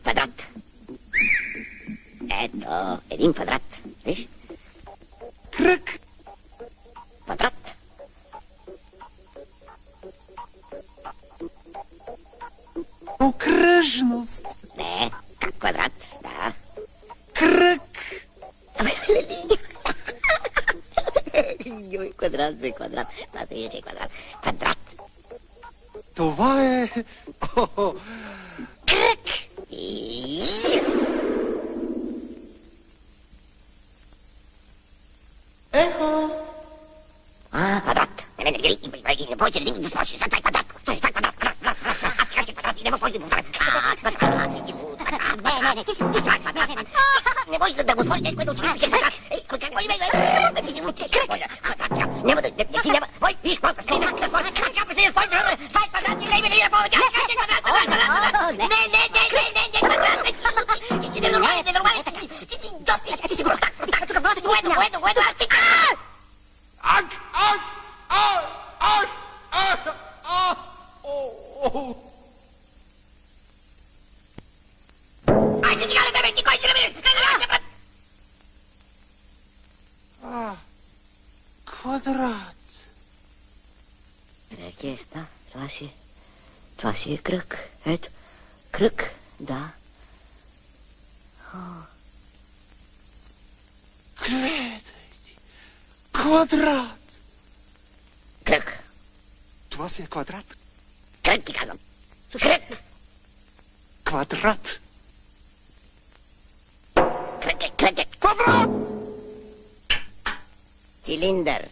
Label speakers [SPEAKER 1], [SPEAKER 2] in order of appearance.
[SPEAKER 1] Квадрат. Ето, един квадрат. Виж?
[SPEAKER 2] Кръг.
[SPEAKER 1] Квадрат.
[SPEAKER 2] Окръжност.
[SPEAKER 1] Не, квадрат, да.
[SPEAKER 2] Кръг.
[SPEAKER 1] Йой, квадрат бе, квадрат. Това се е, че е квадрат. Квадрат.
[SPEAKER 2] Това е...
[SPEAKER 1] Кръг.
[SPEAKER 2] Ехо.
[SPEAKER 1] Квадрат. Не повече да не сложиш. Това е квадрат. Това е квадрат. Не може да го Не, ти си го не може да го отвориш, което очевидно, че квадрат. Какво ли бе? Ти си го няма да... Ти няма... Ой, виж, колко сте да спориш. Как сте да спориш? Това е квадрат, не ме да видя повече. Не, квадрат. Ти не нормален. Ти си го тук. Военно. Ай, ще ти кажа да ме, ти кой ще намериш?
[SPEAKER 2] Квадрат.
[SPEAKER 1] Кръг е, да, това си е кръг. Ето, кръг, да.
[SPEAKER 2] Гледайте. Квадрат.
[SPEAKER 1] Кръг.
[SPEAKER 2] Това си е квадрат.
[SPEAKER 1] Кръг ти казвам. Кръг.
[SPEAKER 2] Квадрат.
[SPEAKER 1] Кръг.
[SPEAKER 2] Квадрат.
[SPEAKER 1] Цилиндър.